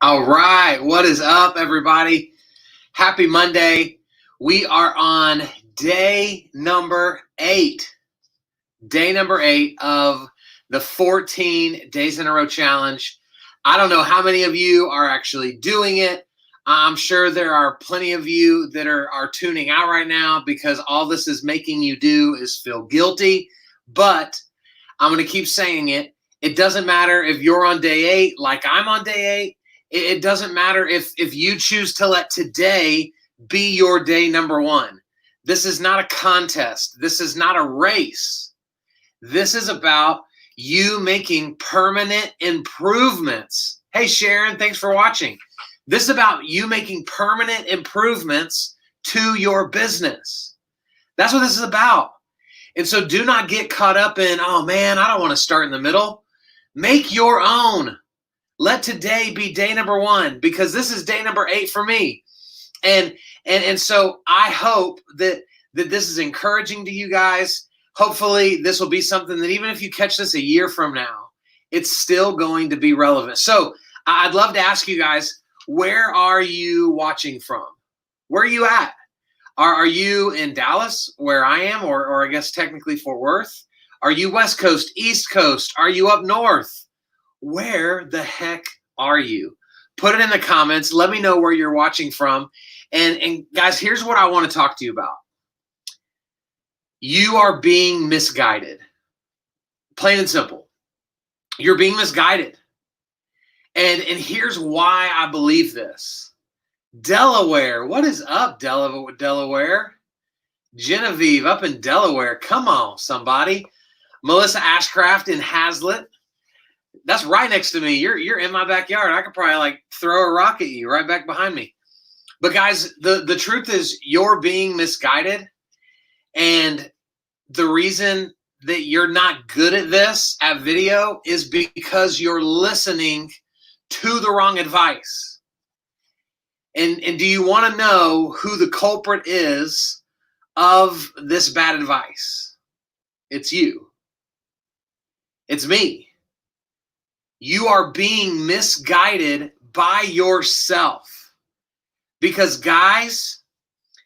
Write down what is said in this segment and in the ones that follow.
All right. What is up, everybody? Happy Monday. We are on day number 8. Day number 8 of the 14 Days in a Row Challenge. I don't know how many of you are actually doing it. I'm sure there are plenty of you that are tuning out right now because all this is making you do is feel guilty. But I'm going to keep saying it. It doesn't matter if you're on day 8 like I'm on day 8. It doesn't matter if you choose to let today be your day number 1. This is not a contest. This is not a race. This is about you making permanent improvements. Hey, Sharon, thanks for watching. This is about you making permanent improvements to your business. That's what this is about. And so do not get caught up in, oh man, I don't want to start in the middle. Make your own. Let today be day number 1 because this is day number 8 for me. And so I hope that this is encouraging to you guys. Hopefully this will be something that even if you catch this a year from now, it's still going to be relevant. So I'd love to ask you guys, where are you watching from? Where are you at? Are you in Dallas, where I am, or I guess technically Fort Worth? Are you West Coast, East Coast? Are you up north? Where the heck are you? Put it in the comments. Let me know where you're watching from. And guys, here's what I want to talk to you about. You are being misguided. Plain and simple. You're being misguided. And here's why I believe this. Delaware. What is up, Delaware? Genevieve up in Delaware. Come on, somebody. Melissa Ashcraft in Hazlitt. That's right next to me. You're in my backyard. I could probably like throw a rock at you right back behind me. But guys, the truth is you're being misguided. And the reason that you're not good at this, at video, is because you're listening to the wrong advice. And do you want to know who the culprit is of this bad advice? It's you. It's me. You are being misguided by yourself. Because guys,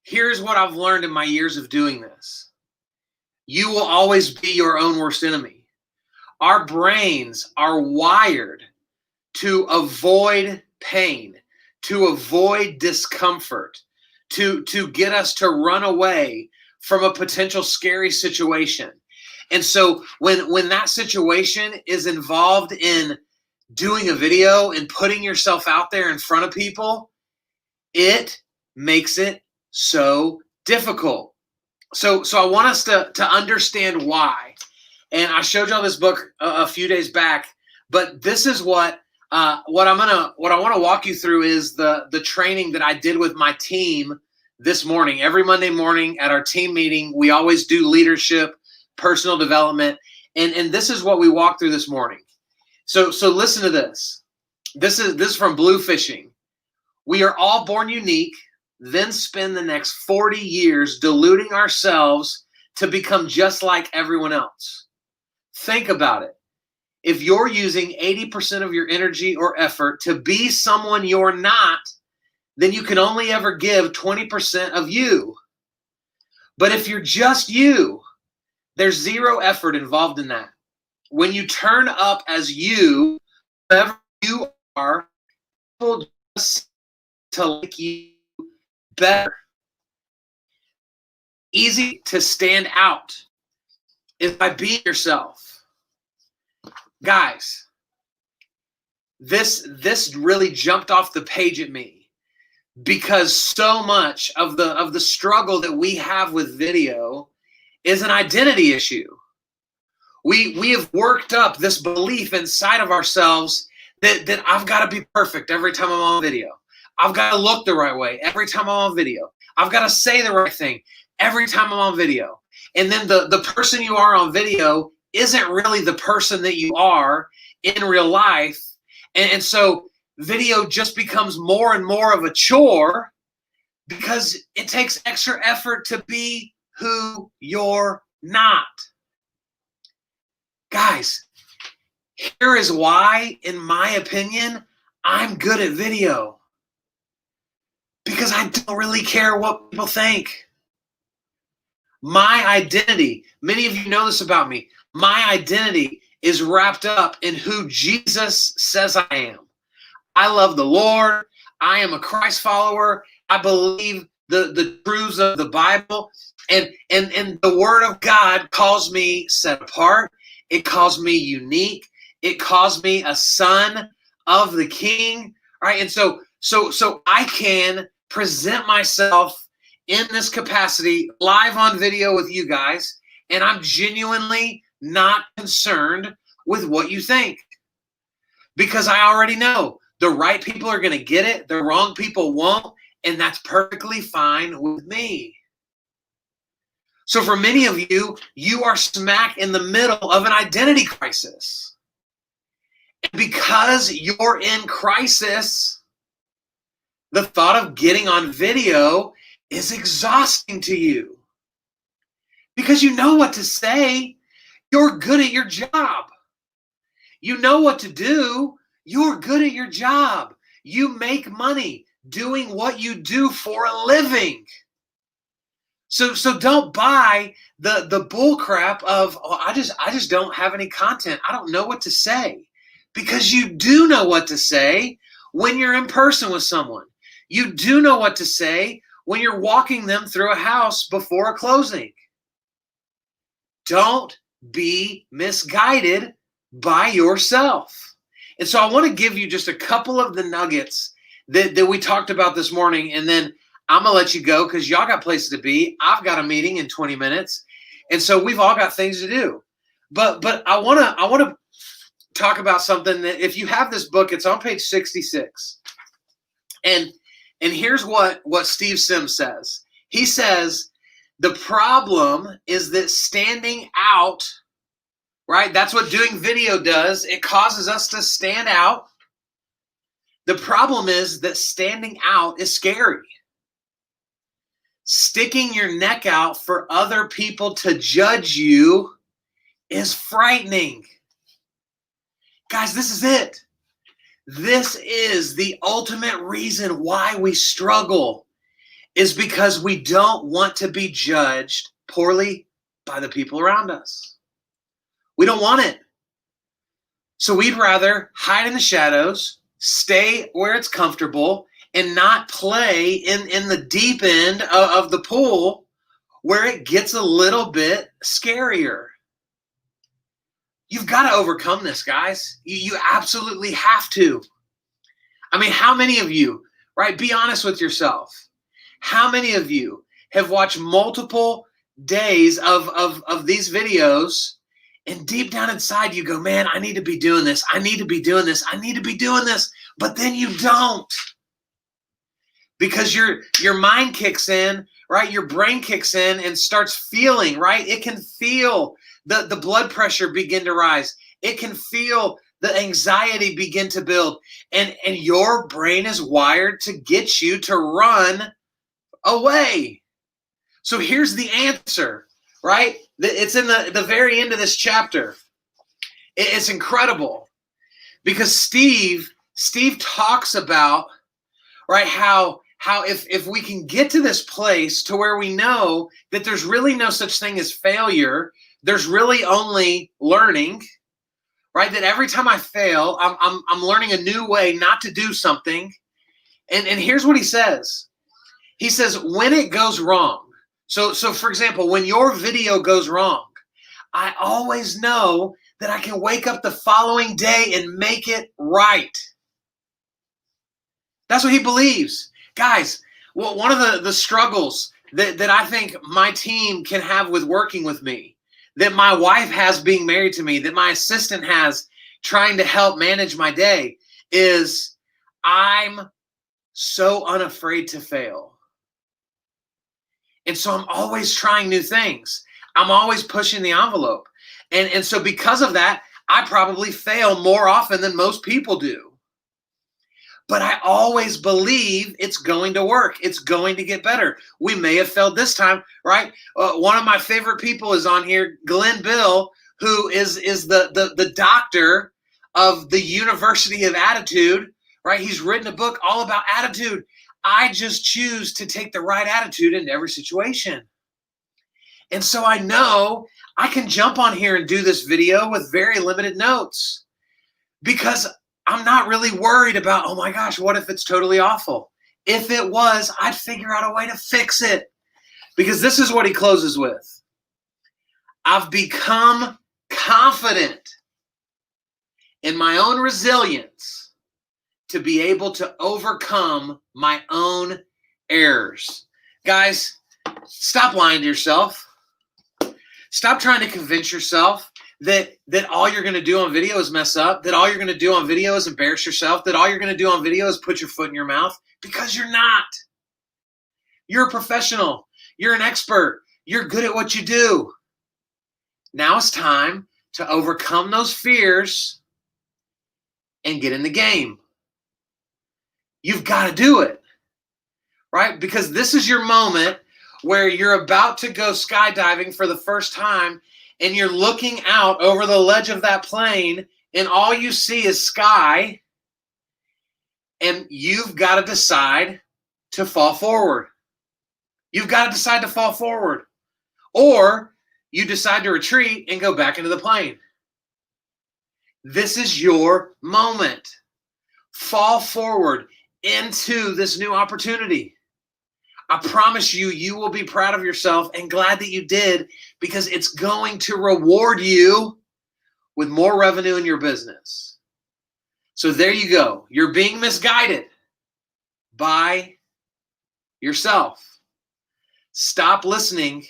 here's what I've learned in my years of doing this. You will always be your own worst enemy. Our brains are wired to avoid pain, to avoid discomfort, to get us to run away from a potential scary situation. And so when that situation is involved in doing a video and putting yourself out there in front of people, it makes it so difficult. So I want us to understand why. And I showed y'all this book a few days back, but this is what I want to walk you through is the training that I did with my team this morning. Every Monday morning at our team meeting, we always do leadership, personal development, and this is what we walked through this morning. So listen to this. This is from Blue Fishing. We are all born unique, then spend the next 40 years deluding ourselves to become just like everyone else. Think about it. If you're using 80% of your energy or effort to be someone you're not, then you can only ever give 20% of you. But if you're just you, there's zero effort involved in that. When you turn up as you, whoever you are, people just to like you better. Easy to stand out is by being yourself. Guys, this really jumped off the page at me because so much of the struggle that we have with video is an identity issue. We have worked up this belief inside of ourselves that I've got to be perfect every time I'm on video. I've got to look the right way every time I'm on video. I've got to say the right thing every time I'm on video. And then the person you are on video isn't really the person that you are in real life. And so video just becomes more and more of a chore because it takes extra effort to be who you're not. Guys, here is why, in my opinion, I'm good at video because I don't really care what people think. My identity, many of you know this about me, my identity is wrapped up in who Jesus says I am. I love the Lord. I am a Christ follower. I believe the truths of the Bible. And the Word of God calls me set apart. It calls me unique. It calls me a son of the King. Right? And so I can present myself in this capacity live on video with you guys, and I'm genuinely not concerned with what you think, because I already know the right people are going to get it, the wrong people won't, and that's perfectly fine with me. So for many of you, you are smack in the middle of an identity crisis. And because you're in crisis, the thought of getting on video is exhausting to you. Because you know what to say. You're good at your job. You know what to do. You're good at your job. You make money doing what you do for a living. So don't buy the bull crap of, oh, I just don't have any content. I don't know what to say. Because you do know what to say when you're in person with someone. You do know what to say when you're walking them through a house before a closing. Don't be misguided by yourself. And so I want to give you just a couple of the nuggets that we talked about this morning, and then I'm going to let you go because y'all got places to be. I've got a meeting in 20 minutes, and so we've all got things to do. But I want to talk about something that, if you have this book, it's on page 66. And here's what Steve Sims says. He says, the problem is that standing out, right? That's what doing video does. It causes us to stand out. The problem is that standing out is scary. Sticking your neck out for other people to judge you is frightening. Guys, this is it. This is the ultimate reason why we struggle, is because we don't want to be judged poorly by the people around us. We don't want it. So we'd rather hide in the shadows, stay where it's comfortable, and not play in the deep end of the pool where it gets a little bit scarier. You've got to overcome this, guys. You absolutely have to. I mean, how many of you, right? Be honest with yourself. How many of you have watched multiple days of these videos, and deep down inside you go, man, I need to be doing this. I need to be doing this. I need to be doing this. But then you don't. Because your mind kicks in, right? Your brain kicks in and starts feeling, right? It can feel the blood pressure begin to rise. It can feel the anxiety begin to build. And your brain is wired to get you to run away. So here's the answer, right? It's in the very end of this chapter. It's incredible because Steve talks about, right, how if we can get to this place to where we know that there's really no such thing as failure, there's really only learning, right? That every time I fail, I'm learning a new way not to do something. And here's what he says. He says, when it goes wrong, so for example, when your video goes wrong, I always know that I can wake up the following day and make it right. That's what he believes. Guys, well, one of the struggles that I think my team can have with working with me, that my wife has being married to me, that my assistant has trying to help manage my day, is I'm so unafraid to fail. And so I'm always trying new things. I'm always pushing the envelope. And so because of that, I probably fail more often than most people do. But I always believe it's going to work. It's going to get better. We may have failed this time, right? One of my favorite people is on here, Glenn Bill, who is the doctor of the University of Attitude, right? He's written a book all about attitude. I just choose to take the right attitude in every situation. And so I know I can jump on here and do this video with very limited notes because I'm not really worried about, oh my gosh, what if it's totally awful? If it was, I'd figure out a way to fix it. Because this is what he closes with. I've become confident in my own resilience to be able to overcome my own errors. Guys, stop lying to yourself. Stop trying to convince yourself that all you're going to do on video is mess up, that all you're going to do on video is embarrass yourself, that all you're going to do on video is put your foot in your mouth, because you're not. You're a professional. You're an expert. You're good at what you do. Now it's time to overcome those fears and get in the game. You've got to do it, right? Because this is your moment where you're about to go skydiving for the first time and you're looking out over the ledge of that plane and all you see is sky, and you've got to decide to fall forward. You've got to decide to fall forward. Or you decide to retreat and go back into the plane. This is your moment. Fall forward into this new opportunity. I promise you, you will be proud of yourself and glad that you did, because it's going to reward you with more revenue in your business. So there you go. You're being misguided by yourself. Stop listening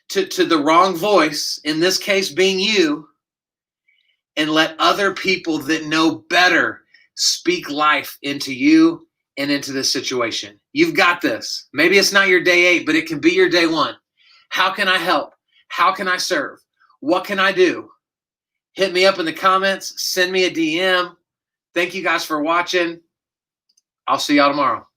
to the wrong voice, in this case being you, and let other people that know better speak life into you and into this situation. You've got this. Maybe it's not your day 8, but it can be your day 1. How can I help? How can I serve? What can I do? Hit me up in the comments. Send me a DM. Thank you guys for watching. I'll see y'all tomorrow.